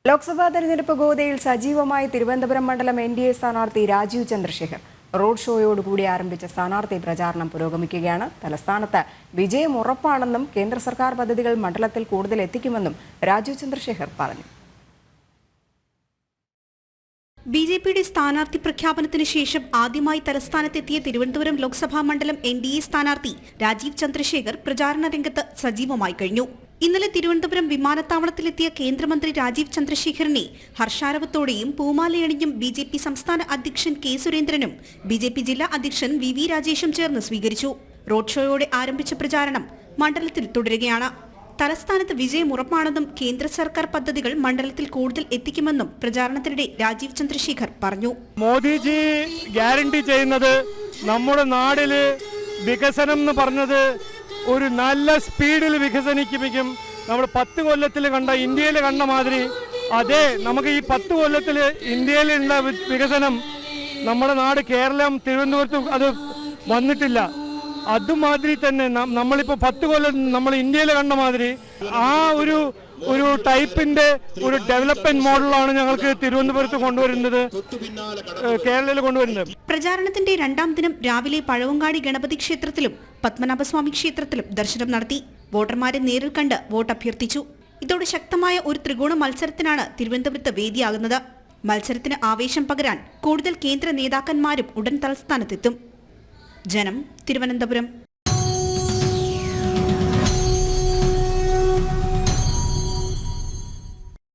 ലോക്സഭാ തെരഞ്ഞെടുപ്പ് ഗോതയിൽ സജീവമായി തിരുവനന്തപുരം മണ്ഡലം എൻഡിഎ സ്ഥാനാർത്ഥി രാജീവ് ചന്ദ്രശേഖർ റോഡ് ഷോയോടുകൂടി ആരംഭിച്ച സ്ഥാനാർത്ഥി പ്രചാരണം പുരോഗമിക്കുകയാണ്. തലസ്ഥാനത്ത് വിജയം ഉറപ്പാണെന്നും കേന്ദ്ര സർക്കാർ പദ്ധതികൾ മണ്ഡലത്തിൽ കൂടുതൽ എത്തിക്കുമെന്നും രാജീവ് ചന്ദ്രശേഖർ പറഞ്ഞു. ബിജെപിയുടെ സ്ഥാനാർത്ഥി പ്രഖ്യാപനത്തിന് ശേഷം ആദ്യമായി തലസ്ഥാനത്തെത്തിയ തിരുവനന്തപുരം ലോക്സഭാ മണ്ഡലം എൻഡിഎ സ്ഥാനാർത്ഥി രാജീവ് ചന്ദ്രശേഖർ പ്രചാരണ രംഗത്ത് സജീവമായി കഴിഞ്ഞു. ഇന്നലെ തിരുവനന്തപുരം വിമാനത്താവളത്തിലെത്തിയ കേന്ദ്രമന്ത്രി രാജീവ് ചന്ദ്രശേഖറിനെ ഹർഷാരവത്തോടെയും പൂമാലയണിഞ്ഞും ബിജെപി സംസ്ഥാന അധ്യക്ഷൻ കെ സുരേന്ദ്രനും ബിജെപി ജില്ലാ അധ്യക്ഷൻ വി രാജേഷും ചേർന്ന് സ്വീകരിച്ചു. റോഡ് ഷോയോടെ ആരംഭിച്ച പ്രചാരണം മണ്ഡലത്തിൽ തുടരുകയാണ്. തലസ്ഥാനത്ത് വിജയം ഉറപ്പാണെന്നും കേന്ദ്ര സർക്കാർ പദ്ധതികൾ മണ്ഡലത്തിൽ കൂടുതൽ എത്തിക്കുമെന്നും പ്രചാരണത്തിനിടെ രാജീവ് ചന്ദ്രശേഖർ പറഞ്ഞു. മോദിജി ഗ്യാരണ്ടി ചെയ്യുന്നത് നമ്മുടെ നാടില് വികസനം എന്ന് പറഞ്ഞത് ഒരു നല്ല സ്പീഡിൽ വികസനിക്കും. നമ്മൾ 10 കൊല്ലത്തിൽ കണ്ട ഇന്ത്യയിൽ കണ്ട മാതിരി അതെ നമുക്ക് ഈ 10 കൊല്ലത്തിൽ ഇന്ത്യയിലുള്ള വികസനം നമ്മുടെ നാട് കേരളം തിരുവനന്തപുരത്ത് അത് വന്നിട്ടില്ല. അതുമാതിരി തന്നെ നമ്മളിപ്പോൾ 10 കൊല്ലം നമ്മൾ ഇന്ത്യയിൽ കണ്ട മാതിരി ആ ഒരു ടൈപ്പിന്റെ ഒരു ഡെവലപ്മെന്റ് മോഡലാണ് ഞങ്ങൾക്ക് തിരുവനന്തപുരത്ത് കൊണ്ടുവരുന്നത്, കേരളത്തിൽ കൊണ്ടുവരുന്നത്. പ്രചാരണത്തിന്റെ രണ്ടാം ദിനം രാവിലെ പഴവങ്ങാടി ഗണപതി ക്ഷേത്രത്തിലും പത്മനാഭസ്വാമി ക്ഷേത്രത്തിലും ദർശനം നടത്തി വോട്ടർമാരെ നേരിൽ കണ്ട് വോട്ട് അഭ്യർത്ഥിച്ചു. ഇതോടെ ശക്തമായ ഒരു ത്രികോണ മത്സരത്തിനാണ് തിരുവനന്തപുരത്ത് വേദിയാകുന്നത്. മത്സരത്തിന് ആവേശം പകരാൻ കൂടുതൽ കേന്ദ്ര നേതാക്കന്മാരും ഉടൻ തലസ്ഥാനത്തെത്തും. ജനം, തിരുവനന്തപുരം.